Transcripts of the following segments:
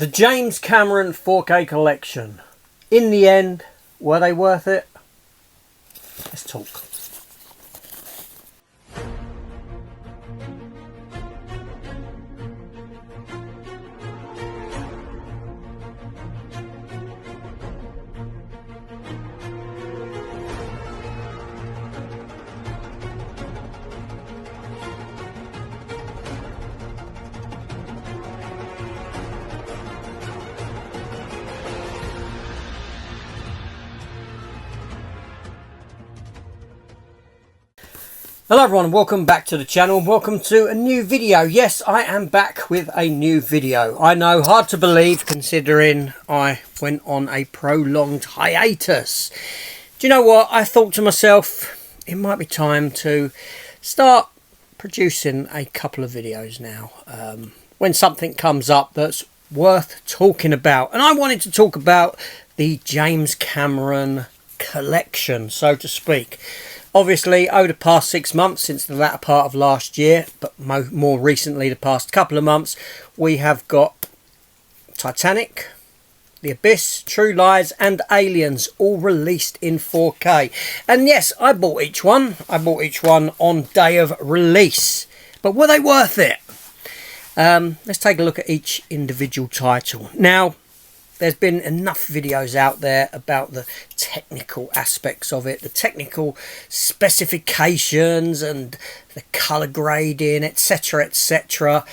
The James Cameron 4K collection. In the end, were they worth it? Let's talk. Hello everyone and welcome back to the channel. Welcome to a new video. Yes, I am back with a new video. I know, hard to believe considering I went on a prolonged hiatus. Do you know what? I thought to myself, it might be time to start producing a couple of videos now. When something comes up that's worth talking about. And I wanted to talk about the James Cameron collection, so to speak. Obviously, over the past 6 months, since the latter part of last year, but more recently, the past couple of months, we have got Titanic, The Abyss, True Lies and Aliens, all released in 4K. And yes, I bought each one. I bought each one on day of release. But were they worth it? Let's take a look at each individual title. Now, there's been enough videos out there about the technical aspects of it, the technical specifications and the colour grading, etc, etc.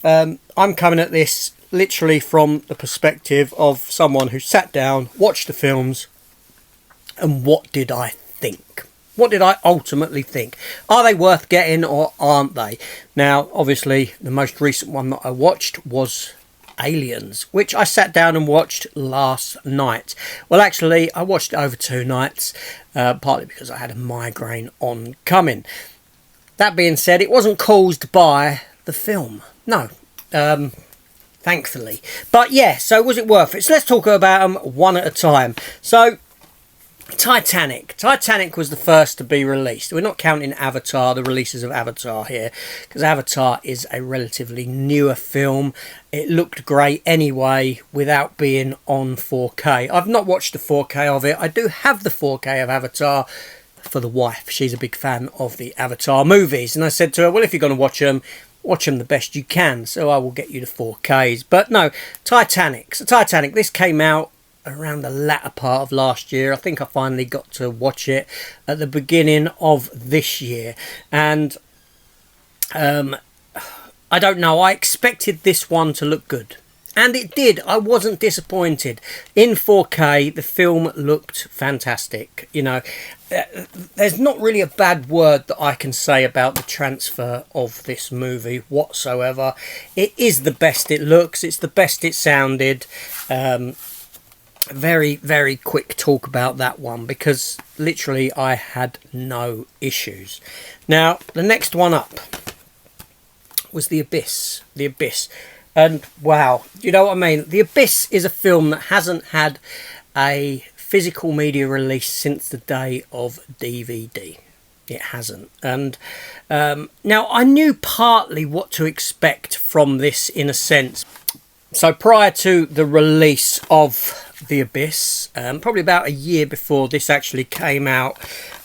I'm coming at this literally from the perspective of someone who sat down, watched the films, and what did I think? What did I ultimately think? Are they worth getting or aren't they? Now, obviously, the most recent one that I watched was Aliens, which I sat down and watched last night. Well, actually, I watched it over 2 nights, partly because I had a migraine oncoming. That being said, it wasn't caused by the film. No, thankfully. But yeah, so was it worth it? So let's talk about them one at a time. So, Titanic. Titanic was the first to be released. We're not counting Avatar, the releases of Avatar here, because Avatar is a relatively newer film. It looked great anyway without being on 4K. I've not watched the 4K of it. I do have the 4K of Avatar for the wife. She's a big fan of the Avatar movies. And I said to her, well, if you're going to watch them the best you can. So I will get you the 4Ks. But no, Titanic. So Titanic, this came out around the latter part of last year. I think I finally got to watch it at the beginning of this year, and I don't know, I expected this one to look good, and it did. I wasn't disappointed. In 4K the film looked fantastic. You know, there's not really a bad word that I can say about the transfer of this movie whatsoever. It is the best it looks, it's the best it sounded. Very, very quick talk about that one, because literally I had no issues. Now, the next one up was The Abyss. The Abyss. And wow, you know what I mean? The Abyss is a film that hasn't had a physical media release since the day of DVD. It hasn't. And now I knew partly what to expect from this in a sense. So prior to the release of The Abyss, probably about a year before this actually came out,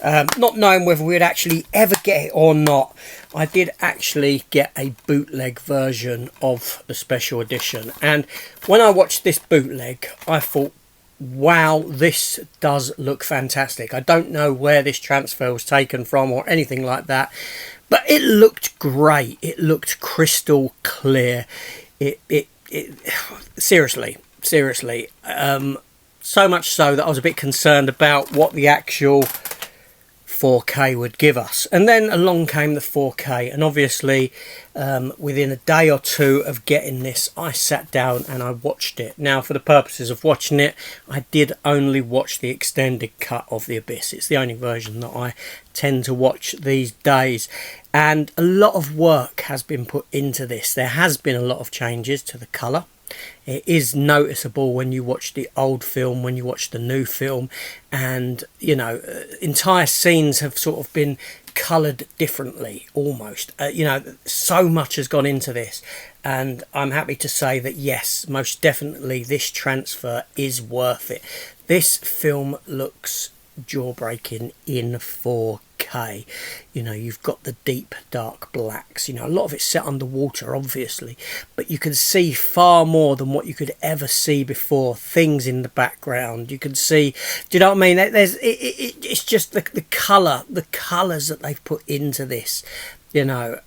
not knowing whether we'd actually ever get it or not, I did actually get a bootleg version of the special edition. And when I watched this bootleg, I thought, wow, this does look fantastic. I don't know where this transfer was taken from or anything like that, but it looked great. It looked crystal clear. Seriously, so much so that I was a bit concerned about what the actual 4K would give us. And then along came the 4K, and obviously within a day or two of getting this, I sat down and I watched it. Now, for the purposes of watching it, I did only watch the extended cut of The Abyss. It's the only version that I tend to watch these days, and a lot of work has been put into this. There has been a lot of changes to the colour. It is noticeable when you watch the old film, when you watch the new film, and you know, entire scenes have sort of been coloured differently almost. You know, so much has gone into this, and I'm happy to say that yes, most definitely this transfer is worth it. This film looks jaw-breaking in 4K. You know, you've got the deep dark blacks, you know, a lot of it's set underwater obviously, but you can see far more than what you could ever see before. Things in the background you can see, do you know what I mean? It's just the colours that they've put into this, you know.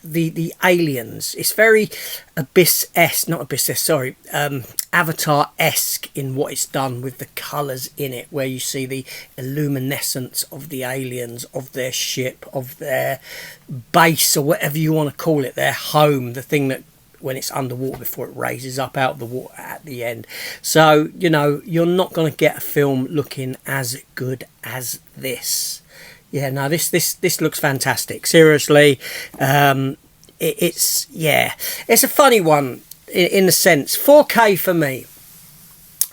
The aliens, it's very Avatar-esque in what it's done with the colours in it, where you see the illuminescence of the aliens, of their ship, of their base, or whatever you want to call it, their home, the thing that when it's underwater before it raises up out of the water at the end. So, you know, you're not going to get a film looking as good as this. Yeah, no, this looks fantastic. Seriously, it's a funny one in the sense 4K for me.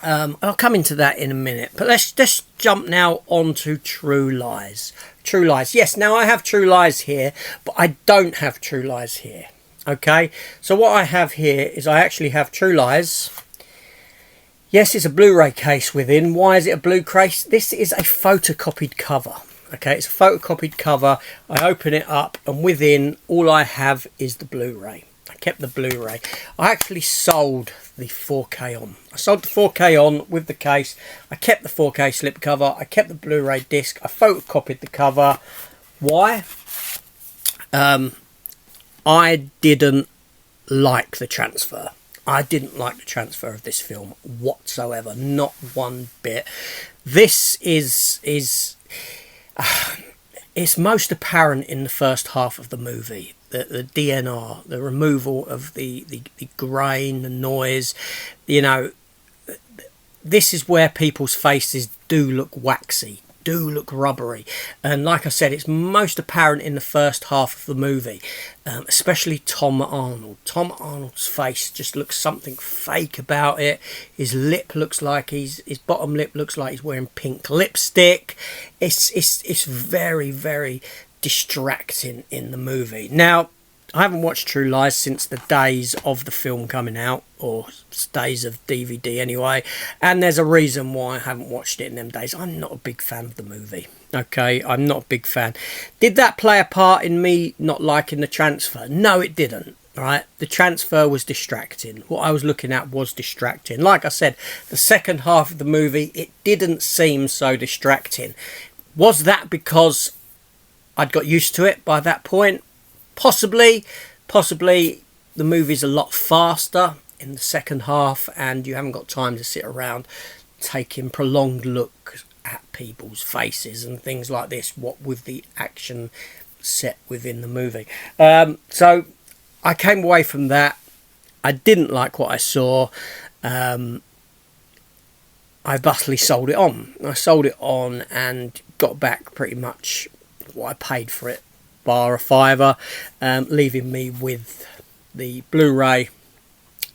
I'll come into that in a minute, but let's just jump now on to True Lies. True Lies. Yes, now I have True Lies here, but I don't have True Lies here. Okay, so what I have here is I actually have True Lies. Yes, it's a Blu-ray case within. Why is it a Blu-ray case? This is a photocopied cover. Okay, it's a photocopied cover. I open it up and within all I have is the Blu-ray. I kept the Blu-ray. I actually sold the 4K on. I sold the 4K on with the case. I kept the 4K slipcover. I kept the Blu-ray disc. I photocopied the cover. Why? I didn't like the transfer. I didn't like the transfer of this film whatsoever. Not one bit. This is it's most apparent in the first half of the movie. The DNR, the removal of the grain, the noise. You know, this is where people's faces do look waxy, do look rubbery. And like I said, it's most apparent in the first half of the movie, especially Tom Arnold. Tom Arnold's face just looks something fake about it. His lip looks like his bottom lip looks like he's wearing pink lipstick. It's very, very distracting in the movie. Now, I haven't watched True Lies since the days of the film coming out, or days of DVD anyway, and there's a reason why I haven't watched it in them days. I'm not a big fan of the movie. Okay, I'm not a big fan. Did that play a part in me not liking the transfer? No, it didn't. Right, the transfer was distracting. What I was looking at was distracting. Like I said, the second half of the movie, it didn't seem so distracting. Was that because I'd got used to it by that point? Possibly the movie's a lot faster in the second half and you haven't got time to sit around taking prolonged looks at people's faces and things like this, what with the action set within the movie. So I came away from that. I didn't like what I saw. I bustily sold it on. I sold it on and got back pretty much what I paid for it, bar a £5, leaving me with the Blu-ray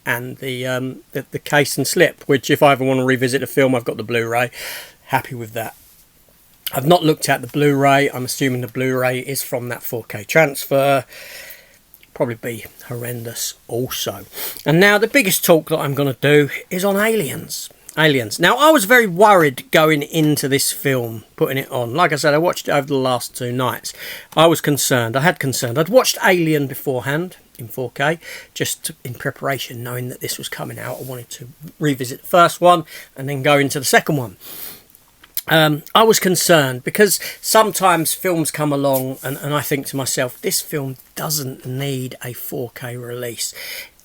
and the case and slip, which if I ever want to revisit a film, I've got the Blu-ray. Happy with that. I've not looked at the Blu-ray. I'm assuming the Blu-ray is from that 4K transfer. Probably be horrendous also. And now the biggest talk that I'm going to do is on Aliens. Now, I was very worried going into this film, putting it on. Like I said, I watched it over the last 2 nights. I was concerned. I had concern. I'd watched Alien beforehand in 4K, just in preparation, knowing that this was coming out. I wanted to revisit the first one and then go into the second one. I was concerned because sometimes films come along and I think to myself, this film doesn't need a 4K release.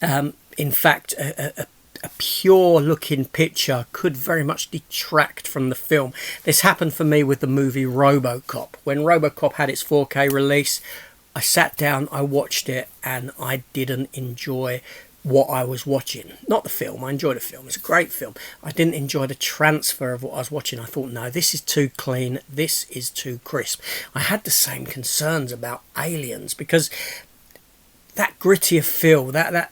In fact, a pure looking picture could very much detract from the film. This happened for me with the movie RoboCop. When RoboCop had its 4K release, I sat down, I watched it, and I didn't enjoy what I was watching. Not the film, I enjoyed the film, it's a great film. I didn't enjoy the transfer of what I was watching. I thought, no, this is too clean, this is too crisp. I had the same concerns about Aliens because that grittier feel, that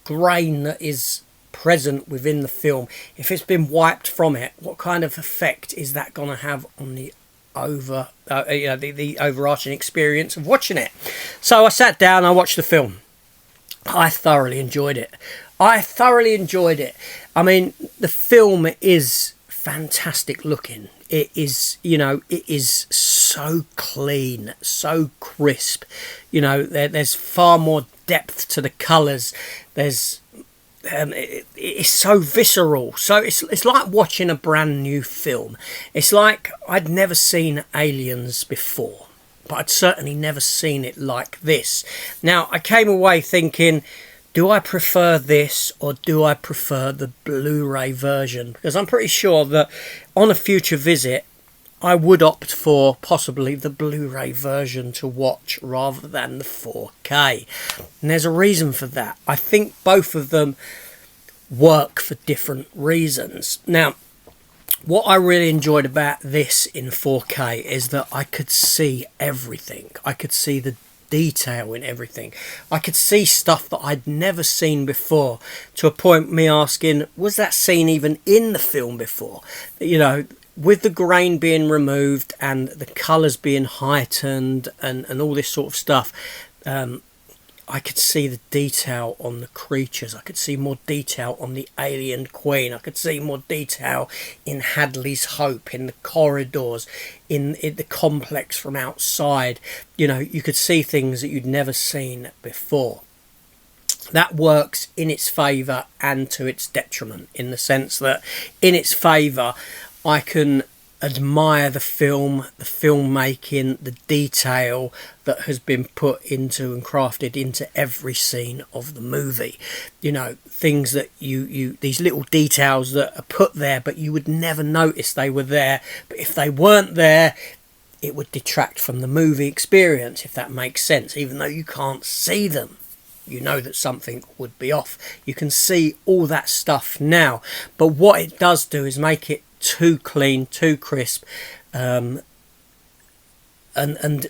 grain that is present within the film, if it's been wiped from it, what kind of effect is that going to have on the the overarching experience of watching it. So I sat down, I watched the film. I thoroughly enjoyed it. I mean, the film is fantastic looking. It is, it is so clean, so crisp. There's far more depth to the colours. It's so visceral. So it's like watching a brand new film. It's like I'd never seen Aliens before, but I'd certainly never seen it like this. Now, I came away thinking, do I prefer this or do I prefer the Blu-ray version? Because I'm pretty sure that on a future visit, I would opt for possibly the Blu-ray version to watch rather than the 4K. And there's a reason for that. I think both of them work for different reasons. Now, what I really enjoyed about this in 4K is that I could see everything. I could see the detail in everything. I could see stuff that I'd never seen before, to a point me asking, was that scene even in the film before? With the grain being removed and the colours being heightened and all this sort of stuff, I could see the detail on the creatures. I could see more detail on the alien queen. I could see more detail in Hadley's Hope, in the corridors, in the complex from outside. You could see things that you'd never seen before. That works in its favour and to its detriment, in the sense that in its favour, I can admire the film, the filmmaking, the detail that has been put into and crafted into every scene of the movie. Things that these little details that are put there, but you would never notice they were there. But if they weren't there, it would detract from the movie experience, if that makes sense. Even though you can't see them, you know that something would be off. You can see all that stuff now. But what it does do is make it too clean, too crisp, and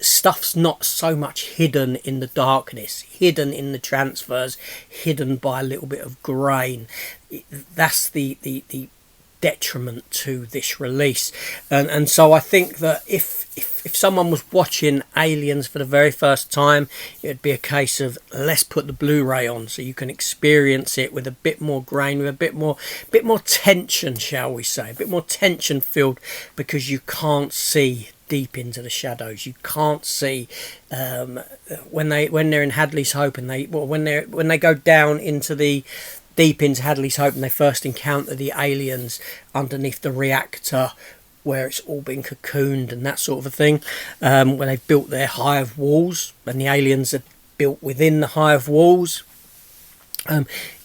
stuff's not so much hidden in the darkness, hidden in the transfers, hidden by a little bit of grain. That's the detriment to this release. And so I think that if someone was watching Aliens for the very first time, it would be a case of, let's put the Blu-ray on so you can experience it with a bit more grain, with a bit more tension, shall we say, a bit more tension filled, because you can't see deep into the shadows. You can't see when they're in Hadley's Hope, and when they go down into the deep into Hadley's Hope and they first encounter the aliens underneath the reactor, where it's all been cocooned and that sort of a thing, when they've built their hive walls and the aliens are built within the hive walls.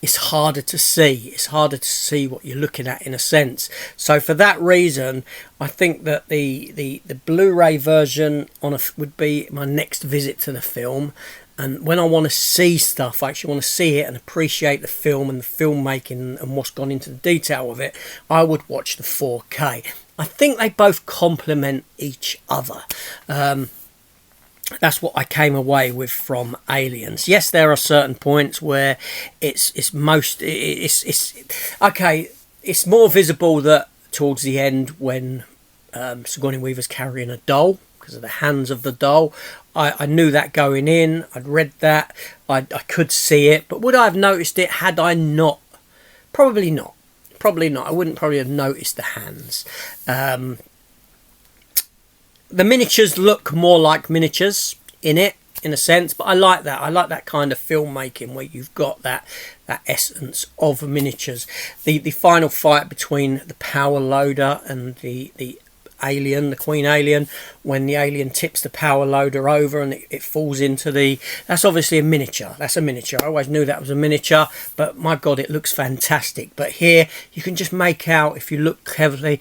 It's harder to see. It's harder to see what you're looking at, in a sense. So for that reason, I think that the Blu-ray version would be my next visit to the film. And when I want to see stuff, I actually want to see it and appreciate the film and the filmmaking and what's gone into the detail of it, I would watch the 4K. I think they both complement each other. That's what I came away with from Aliens. Yes, there are certain points where it's more visible that towards the end, when Sigourney Weaver's carrying a doll, because of the hands of the doll. I knew that going in. I'd read that. I could see it. But would I have noticed it had I not? Probably not. Probably not. I wouldn't probably have noticed the hands. The miniatures look more like miniatures in it, in a sense. But I like that. I like that kind of filmmaking where you've got that essence of miniatures. The final fight between the power loader and the alien, the queen alien, when the alien tips the power loader over and it falls into that's obviously a miniature. That's a miniature. I always knew that was a miniature, but my god, it looks fantastic. But here you can just make out, if you look heavily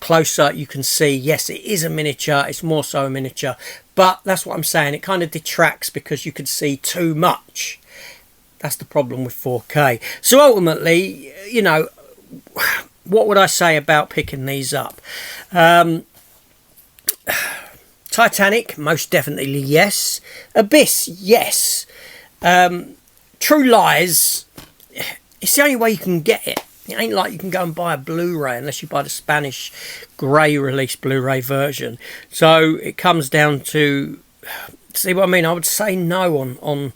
closer, you can see, yes, it is a miniature. It's more so a miniature, but that's what I'm saying. It kind of detracts because you could see too much. That's the problem with 4K. So ultimately, what would I say about picking these up? Titanic, most definitely yes. Abyss, yes. True Lies, it's the only way you can get it. It ain't like you can go and buy a Blu-ray unless you buy the Spanish grey release Blu-ray version. So it comes down to, see what I mean? I would say no on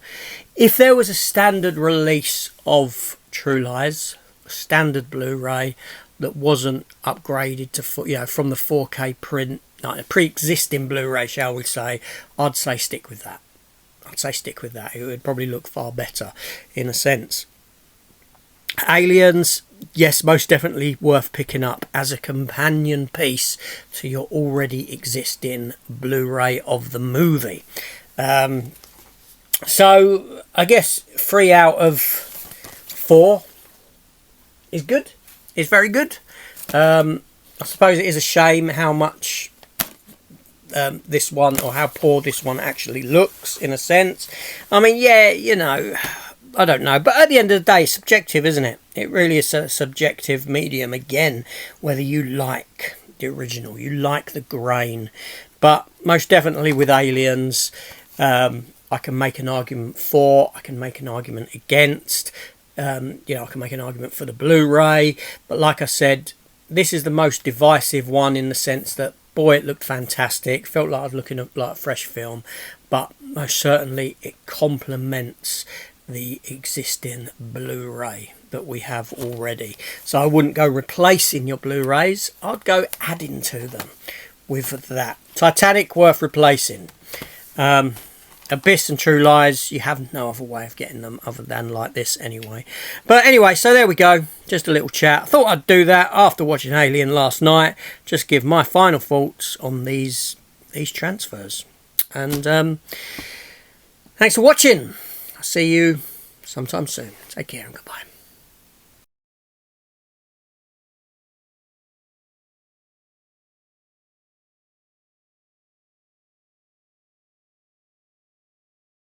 if there was a standard release of True Lies, a standard Blu-ray that wasn't upgraded to, you know, from the 4K print, like a pre-existing Blu-ray, shall we say, I'd say stick with that. I'd say stick with that. It would probably look far better in a sense. Aliens, yes, most definitely worth picking up as a companion piece to your already existing Blu-ray of the movie. So I guess 3 out of 4 is good. It's very good. I suppose it is a shame how much this one, or how poor this one actually looks, in a sense. I mean, yeah, you know, I don't know, but at the end of the day, it's subjective, isn't it? It really is a subjective medium again, whether you like the original, you like the grain. But most definitely with Aliens, I can make an argument for, I can make an argument against, you know, I can make an argument for the Blu-ray. But like I said, this is the most divisive one in the sense that, boy, it looked fantastic, felt like I was looking at like a fresh film, but most certainly it complements the existing Blu-ray that we have already. So I wouldn't go replacing your Blu-rays, I'd go adding to them with that. Titanic, worth replacing. Abyss and True Lies, you have no other way of getting them other than like this anyway. But anyway, so there we go, just a little chat. I thought I'd do that after watching Alien last night, just give my final thoughts on these transfers. And thanks for watching. See you sometime soon. Take care and goodbye.